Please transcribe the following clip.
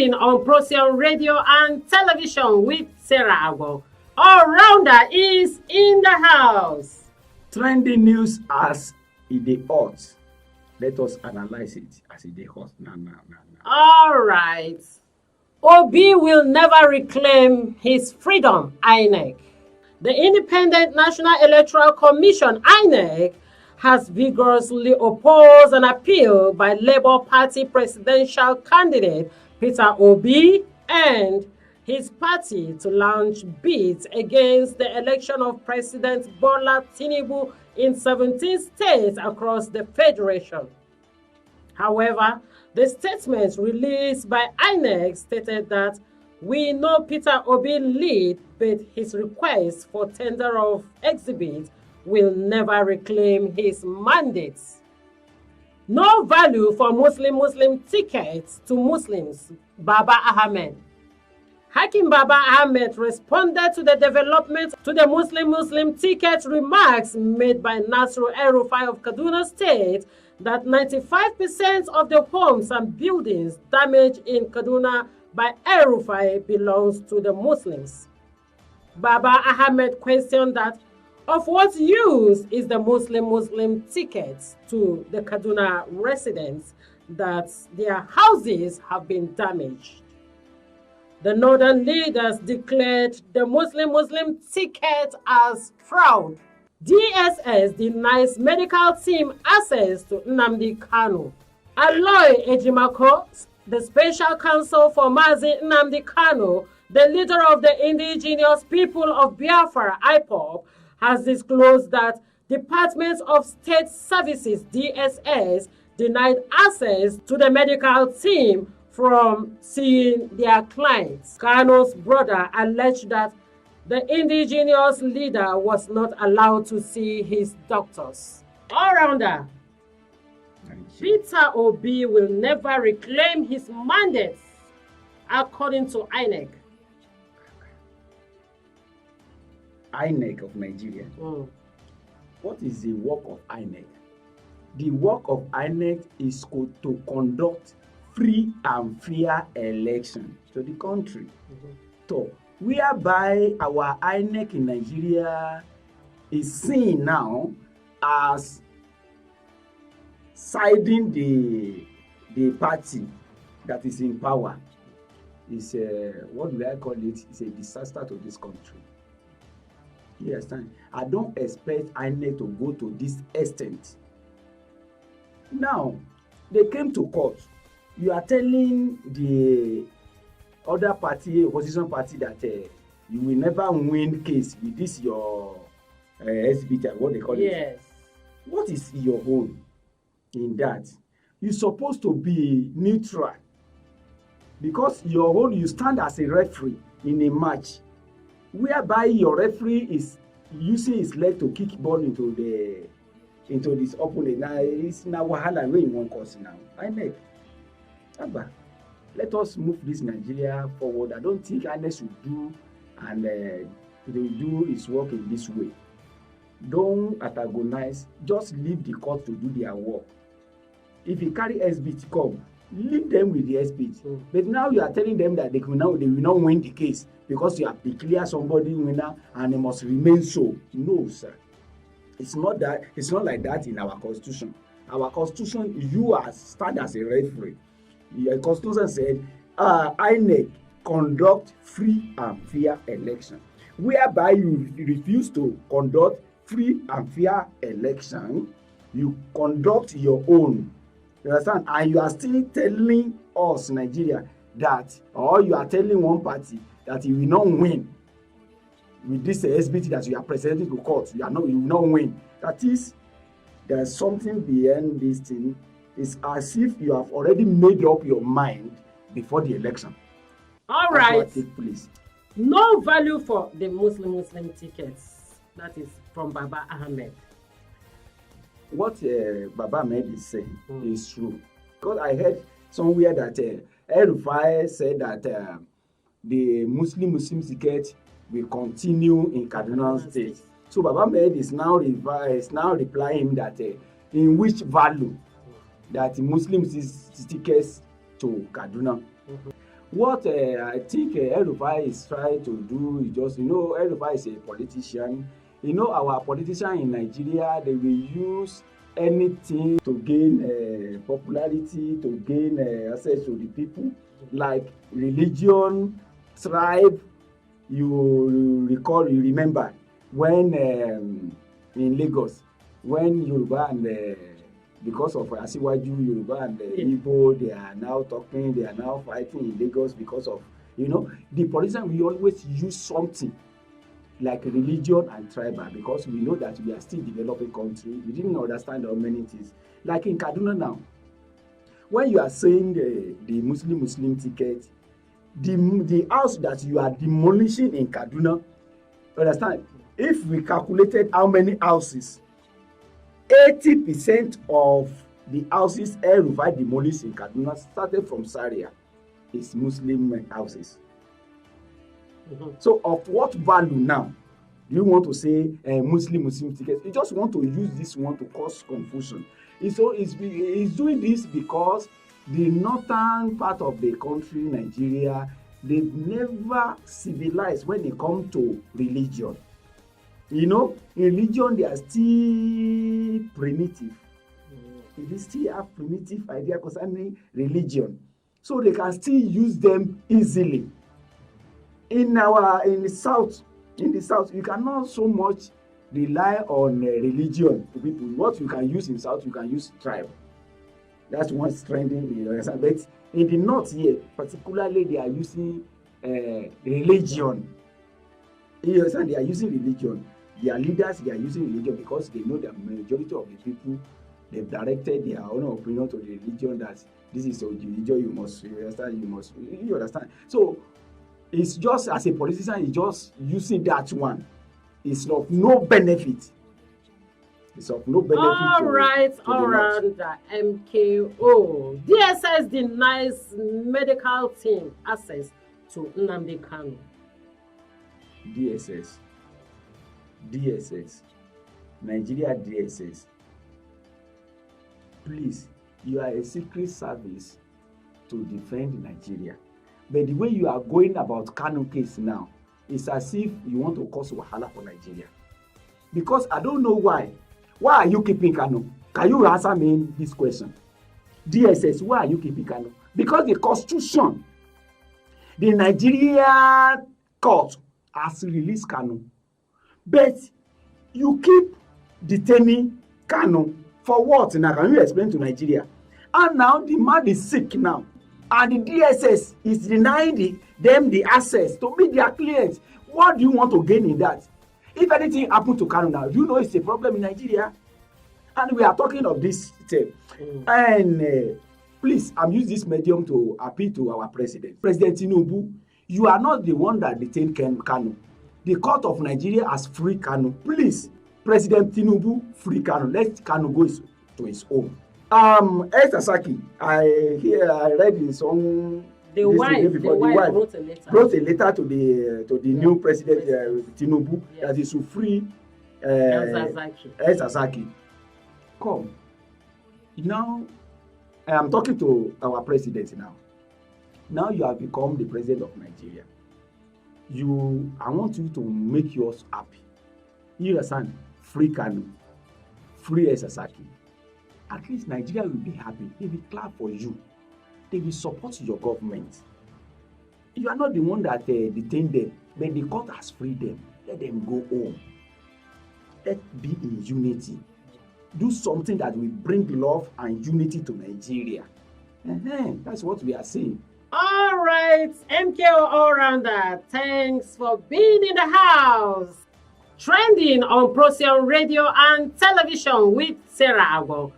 speaking on Procyon Radio and Television with Sarah Agbo. All-rounder is in the house. Trending news as it dey hot. Let us analyze it as it dey hot. All right. Obi will never reclaim his freedom, INEC. The Independent National Electoral Commission, INEC, has vigorously opposed an appeal by Labour Party presidential candidate Peter Obi and his party to launch bids against the election of President Bola Tinubu in 17 states across the federation. However, the statement released by INEC stated that we know Peter Obi lead, but his request for tender of exhibit will never reclaim his mandates. No value for Muslim tickets to Muslims, Baba Ahmed. Hakim Baba Ahmed responded to the development to the Muslim ticket remarks made by Nasru El-Rufai of Kaduna State that 95% of the homes and buildings damaged in Kaduna by El-Rufai belongs to the Muslims. Baba Ahmed questioned that of what use is the Muslim tickets to the Kaduna residents that their houses have been damaged. The northern leaders declared the Muslim ticket as fraud. DSS denies medical team access to Nnamdi Kanu. Aloy Ejimako, the special counsel for Mazi Nnamdi Kanu, the leader of the indigenous people of Biafra, IPOB, has disclosed that Department of State Services, DSS, denied access to the medical team from seeing their clients. Kanu's brother alleged that the indigenous leader was not allowed to see his doctors. All-rounder, Peter Obi will never reclaim his mandates, according to INEC. INEC of Nigeria. What is the work of INEC? The work of INEC is to conduct free and fair election to the country. So, whereby our INEC in Nigeria is seen now as siding the party that is in power. Is what do I call it? It's a disaster to this country. You understand? I don't expect INEC to go to this extent. Now, they came to court. You are telling the other party, opposition party, that you will never win case with this your SBT, what they call it. Yes. What is your own in that? You're supposed to be neutral, because your own, you stand as a referee in a match whereby your referee is using his leg to kick ball into this opponent. Now it's now wahala wey you wan cause now. INEC, Abba, let us move this Nigeria forward. I don't think INEC should do and they will do his work in this way. Don't antagonize. Just leave the court to do their work. If you carry SBT come, leave them with the SBT. But now you are telling them that they will not win the case because you have declared somebody winner and it must remain so. No, sir. It's not that. It's not like that in our constitution. Our constitution, you stand as a referee. Your constitution said, INEC conduct free and fair election. Whereby you refuse to conduct free and fair election, you conduct your own. You understand? And you are still telling us, Nigeria, that, or you are telling one party that you will not win with this SBT that you are presenting to court. You will not win. That is, there's something behind this thing. It's as if you have already made up your mind before the election. All right. That's what take place. No value for the Muslim tickets. That is from Baba Ahmed. What Baba Ahmed is saying is true. Because I heard somewhere that El-Rufai said that the Muslim ticket will continue in Kaduna State. So Baba Ahmed is now replying that in which value that Muslim tickets to Kaduna. What I think El-Rufai is trying to do is just, El-Rufai is a politician. Our politicians in Nigeria, they will use anything to gain popularity, to gain access to the people, like religion, tribe. You remember when in Lagos, when Yoruba and because of Asiwaju, Yoruba and Igbo, they are now talking, they are now fighting in Lagos because of, the politicians will always use something like religion and tribal, because we know that we are still developing country. We didn't understand how many things. Like in Kaduna now, when you are saying the Muslim ticket, the house that you are demolishing in Kaduna, understand, if we calculated how many houses, 80% of the houses El-Rufai demolished in Kaduna started from Zaria is Muslim houses. So of what value now do you want to say Muslim tickets? You just want to use this one to cause confusion. He's doing this because the northern part of the country, Nigeria, they've never civilized when it comes to religion. In religion, they are still primitive. They still have primitive idea concerning religion. So they can still use them easily. In the south, you cannot so much rely on religion to people. What you can use in south, you can use tribe. That's what's trending, you understand? But in the north here, particularly, they are using religion. You understand? They are using religion. Their leaders, they are using religion because they know the majority of the people, they've directed their own opinion to the religion that this is the religion you understand. So it's just, as a politician, he's just using that one. It's of no benefit. It's of no benefit. All right, MKO. DSS denies medical team access to Nnamdi Kanu. DSS, Nigeria DSS. Please, you are a secret service to defend Nigeria. But the way you are going about Kanu case now, it's as if you want to cause wahala for Nigeria. Because I don't know why. Why are you keeping Kanu? Can you answer me this question? DSS, why are you keeping Kanu? Because the Constitution, the Nigeria court has released Kanu. But you keep detaining Kanu for what? Now, can you explain to Nigeria? And now the man is sick now. And the DSS is denying them the access to meet their clients. What do you want to gain in that? If anything happened to Kanu now, do you know it's a problem in Nigeria? And we are talking of this thing. And please, I'm using this medium to appeal to our president. President Tinubu, you are not the one that detained Kanu. The court of Nigeria has freed Kanu. Please, President Tinubu, free Kanu. Let Kanu go to his home. Saki, I read in some. The wife wrote a letter to the new president Tinubu that he should free Saki. Come. Now, I am talking to our president now. Now you have become the president of Nigeria. I want you to make yours happy. You understand? Free Kanu, free Saki. At least Nigeria will be happy. They will clap for you. They will support your government. You are not the one that detained them, but the court has freed them. Let them go home. Let's be in unity. Do something that will bring love and unity to Nigeria. That's what we are saying. All right, MKO All-Rounder, thanks for being in the house. Trending on Procyon Radio and Television with Sarah Agbo.